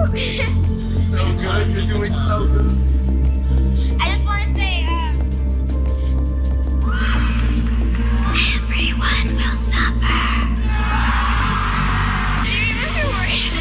So good. You're doing so good. I just want to say, everyone will suffer. Do you remember worrying?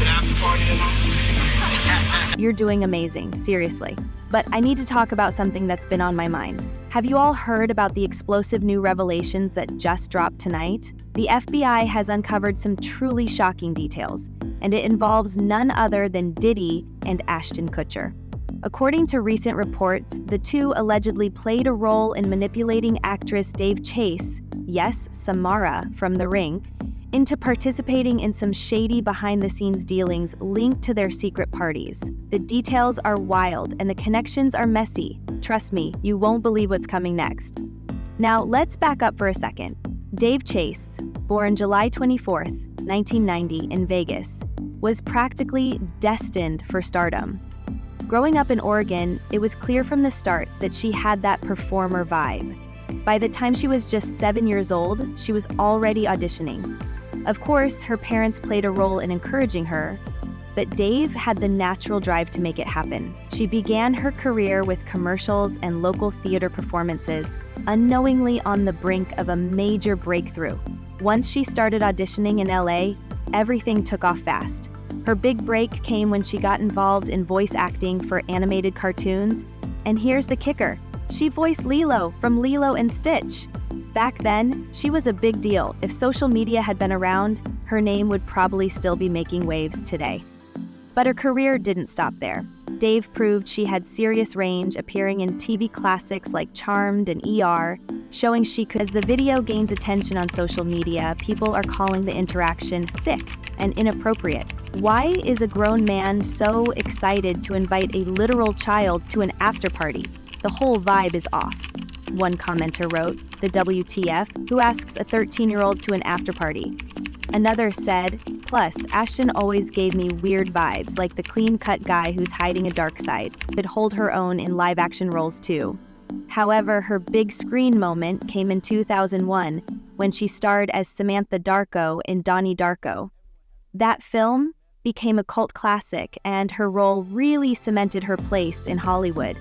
After party tonight. You're doing amazing, seriously. But I need to talk about something that's been on my mind. Have you all heard about the explosive new revelations that just dropped tonight? The FBI has uncovered some truly shocking details, and it involves none other than Diddy and Ashton Kutcher. According to recent reports, the two allegedly played a role in manipulating actress Dave Chase, yes, Samara from The Ring, into participating in some shady behind-the-scenes dealings linked to their secret parties. The details are wild and the connections are messy. Trust me, you won't believe what's coming next. Now, let's back up for a second. Dave Chase, born July 24th, 1990 in Vegas, was practically destined for stardom. Growing up in Oregon, it was clear from the start that she had that performer vibe. By the time she was just 7 years old, she was already auditioning. Of course, her parents played a role in encouraging her, but Dave had the natural drive to make it happen. She began her career with commercials and local theater performances, unknowingly on the brink of a major breakthrough. Once she started auditioning in LA, everything took off fast. Her big break came when she got involved in voice acting for animated cartoons. And here's the kicker. She voiced Lilo from Lilo and Stitch. Back then, she was a big deal. If social media had been around, her name would probably still be making waves today. But her career didn't stop there. Dave proved she had serious range, appearing in TV classics like Charmed and ER, showing she could. As the video gains attention on social media, people are calling the interaction sick and inappropriate. Why is a grown man so excited to invite a literal child to an after party? The whole vibe is off. One commenter wrote, "The WTF, who asks a 13-year-old to an after party?" Another said, "Plus, Ashton always gave me weird vibes, like the clean-cut guy who's hiding a dark side, but hold her own in live-action roles too." However, her big screen moment came in 2001 when she starred as Samantha Darko in Donnie Darko. That film became a cult classic, and her role really cemented her place in Hollywood.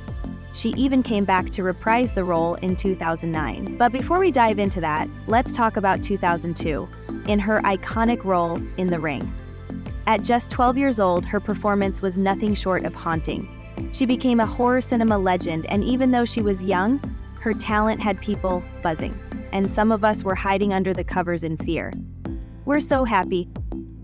She even came back to reprise the role in 2009. But before we dive into that, let's talk about 2002, in her iconic role in The Ring. At just 12 years old, her performance was nothing short of haunting. She became a horror cinema legend, and even though she was young, her talent had people buzzing, and some of us were hiding under the covers in fear. We're so happy.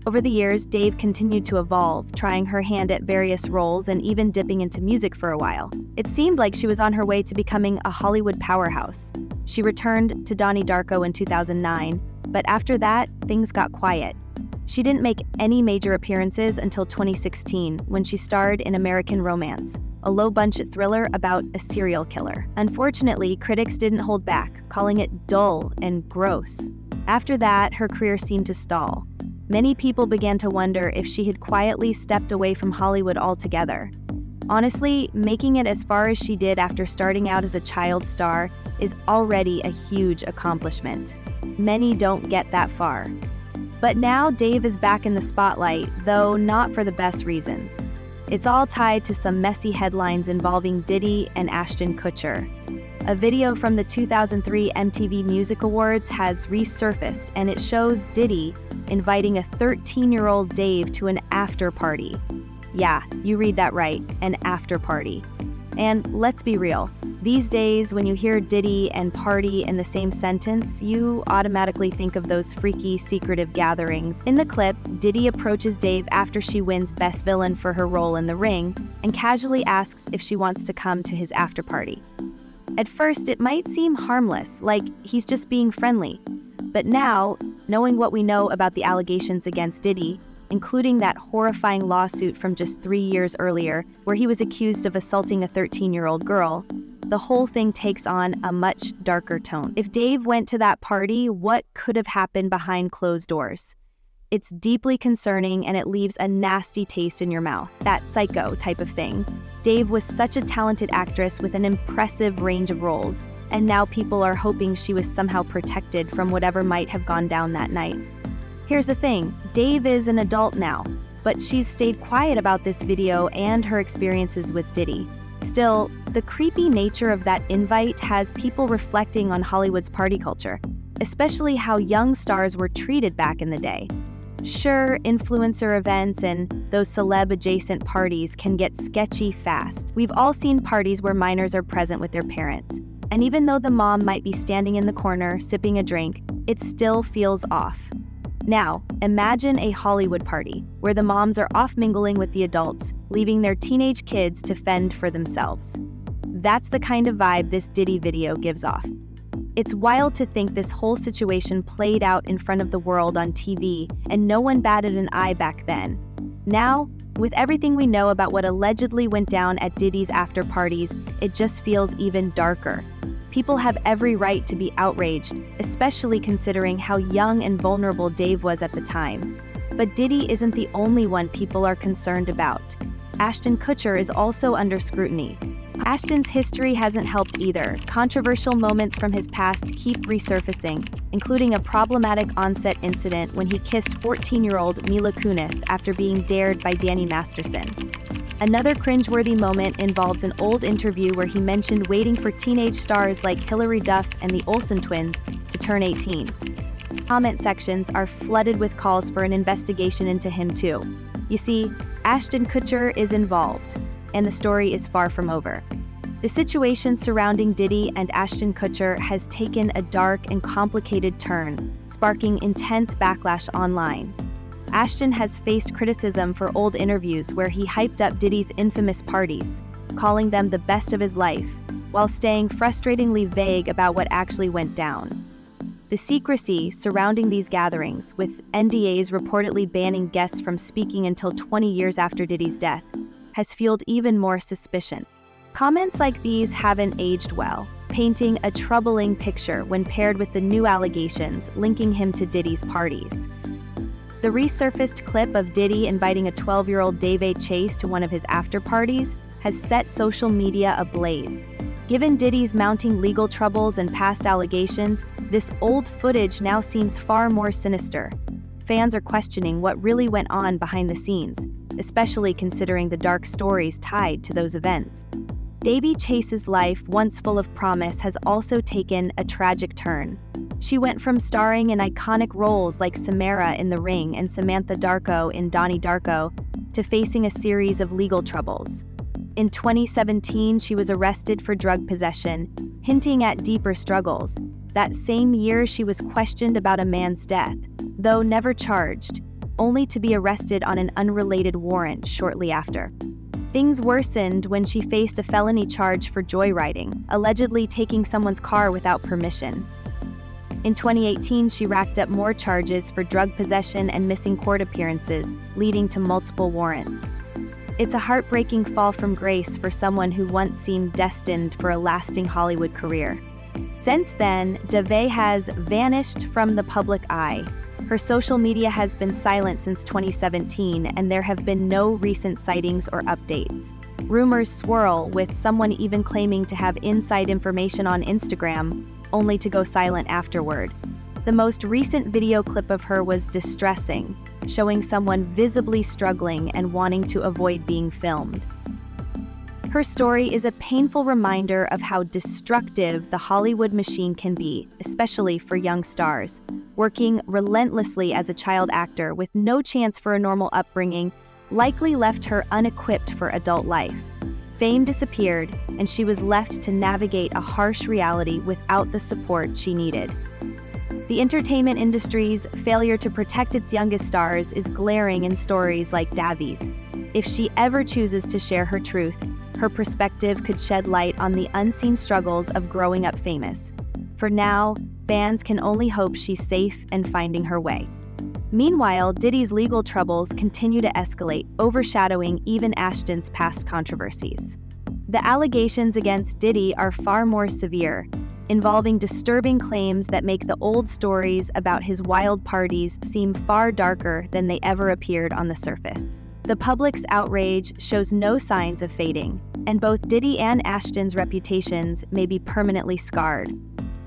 Over the years, Dave continued to evolve, trying her hand at various roles and even dipping into music for a while. It seemed like she was on her way to becoming a Hollywood powerhouse. She returned to Donnie Darko in 2009, but after that, things got quiet. She didn't make any major appearances until 2016, when she starred in American Romance, a low-budget thriller about a serial killer. Unfortunately, critics didn't hold back, calling it dull and gross. After that, her career seemed to stall. Many people began to wonder if she had quietly stepped away from Hollywood altogether. Honestly, making it as far as she did after starting out as a child star is already a huge accomplishment. Many don't get that far. But now Dave is back in the spotlight, though not for the best reasons. It's all tied to some messy headlines involving Diddy and Ashton Kutcher. A video from the 2003 MTV Music Awards has resurfaced, and it shows Diddy inviting a 13-year-old Dave to an after party. Yeah, you read that right, an after party. And let's be real, these days when you hear Diddy and party in the same sentence, you automatically think of those freaky, secretive gatherings. In the clip, Diddy approaches Dave after she wins Best Villain for her role in The Ring and casually asks if she wants to come to his after party. At first, it might seem harmless, like he's just being friendly. But now, knowing what we know about the allegations against Diddy, including that horrifying lawsuit from just 3 years earlier, where he was accused of assaulting a 13-year-old girl, the whole thing takes on a much darker tone. If Dave went to that party, what could have happened behind closed doors? It's deeply concerning, and it leaves a nasty taste in your mouth, that psycho type of thing. Dave was such a talented actress with an impressive range of roles, and now people are hoping she was somehow protected from whatever might have gone down that night. Here's the thing, Dave is an adult now. but she's stayed quiet about this video and her experiences with Diddy. Still, the creepy nature of that invite has people reflecting on Hollywood's party culture, especially how young stars were treated back in the day. Sure, influencer events and those celeb-adjacent parties can get sketchy fast. We've all seen parties where minors are present with their parents. And even though the mom might be standing in the corner sipping a drink, it still feels off. Now, imagine a Hollywood party where the moms are off mingling with the adults, leaving their teenage kids to fend for themselves. That's the kind of vibe this Diddy video gives off. It's wild to think this whole situation played out in front of the world on TV, and no one batted an eye back then. Now, with everything we know about what allegedly went down at Diddy's after parties, it just feels even darker. People have every right to be outraged, especially considering how young and vulnerable Dave was at the time. But Diddy isn't the only one people are concerned about. Ashton Kutcher is also under scrutiny. Ashton's history hasn't helped either. Controversial moments from his past keep resurfacing, including a problematic on-set incident when he kissed 14-year-old Mila Kunis after being dared by Danny Masterson. Another cringeworthy moment involves an old interview where he mentioned waiting for teenage stars like Hilary Duff and the Olsen twins to turn 18. Comment sections are flooded with calls for an investigation into him too. You see, Ashton Kutcher is involved, and the story is far from over. The situation surrounding Diddy and Ashton Kutcher has taken a dark and complicated turn, sparking intense backlash online. Ashton has faced criticism for old interviews where he hyped up Diddy's infamous parties, calling them the best of his life, while staying frustratingly vague about what actually went down. The secrecy surrounding these gatherings, with NDAs reportedly banning guests from speaking until 20 years after Diddy's death, has fueled even more suspicion. Comments like these haven't aged well, painting a troubling picture when paired with the new allegations linking him to Diddy's parties. The resurfaced clip of Diddy inviting a 12-year-old Dave Chase to one of his after-parties has set social media ablaze. Given Diddy's mounting legal troubles and past allegations, this old footage now seems far more sinister. Fans are questioning what really went on behind the scenes, especially considering the dark stories tied to those events. Davy Chase's life, once full of promise, has also taken a tragic turn. She went from starring in iconic roles like Samara in The Ring and Samantha Darko in Donnie Darko to facing a series of legal troubles. In 2017, she was arrested for drug possession, hinting at deeper struggles. That same year, she was questioned about a man's death, though never charged, only to be arrested on an unrelated warrant shortly after. Things worsened when she faced a felony charge for joyriding, allegedly taking someone's car without permission. In 2018, she racked up more charges for drug possession and missing court appearances, leading to multiple warrants. It's a heartbreaking fall from grace for someone who once seemed destined for a lasting Hollywood career. Since then, Dave has vanished from the public eye. Her social media has been silent since 2017, and there have been no recent sightings or updates. Rumors swirl, with someone even claiming to have inside information on Instagram, only to go silent afterward. The most recent video clip of her was distressing, showing someone visibly struggling and wanting to avoid being filmed. Her story is a painful reminder of how destructive the Hollywood machine can be, especially for young stars. Working relentlessly as a child actor with no chance for a normal upbringing likely left her unequipped for adult life. Fame disappeared, and she was left to navigate a harsh reality without the support she needed. The entertainment industry's failure to protect its youngest stars is glaring in stories like Davy's. If she ever chooses to share her truth, her perspective could shed light on the unseen struggles of growing up famous. For now, fans can only hope she's safe and finding her way. Meanwhile, Diddy's legal troubles continue to escalate, overshadowing even Ashton's past controversies. The allegations against Diddy are far more severe, involving disturbing claims that make the old stories about his wild parties seem far darker than they ever appeared on the surface. The public's outrage shows no signs of fading, and both Diddy and Ashton's reputations may be permanently scarred.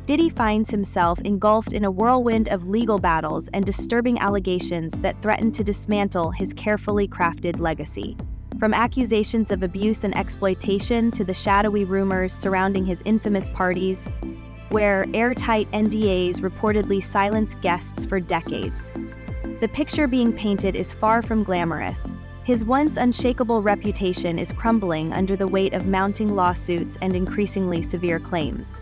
Diddy finds himself engulfed in a whirlwind of legal battles and disturbing allegations that threaten to dismantle his carefully crafted legacy. From accusations of abuse and exploitation to the shadowy rumors surrounding his infamous parties, where airtight NDAs reportedly silenced guests for decades. The picture being painted is far from glamorous. His once unshakable reputation is crumbling under the weight of mounting lawsuits and increasingly severe claims.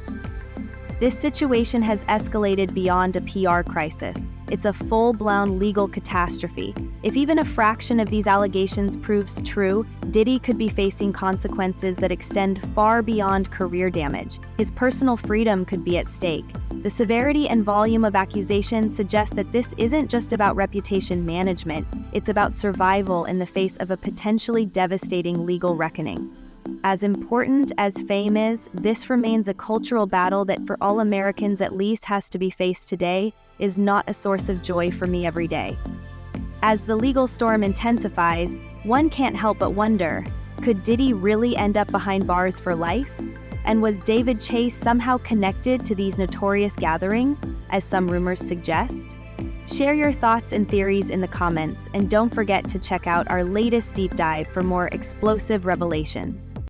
This situation has escalated beyond a PR crisis. It's a full-blown legal catastrophe. If even a fraction of these allegations proves true, Diddy could be facing consequences that extend far beyond career damage. His personal freedom could be at stake. The severity and volume of accusations suggest that this isn't just about reputation management, it's about survival in the face of a potentially devastating legal reckoning. As important as fame is, this remains a cultural battle that for all Americans at least has to be faced today, is not a source of joy for me every day. As the legal storm intensifies, one can't help but wonder, could Diddy really end up behind bars for life? And was David Chase somehow connected to these notorious gatherings, as some rumors suggest? Share your thoughts and theories in the comments, and don't forget to check out our latest deep dive for more explosive revelations.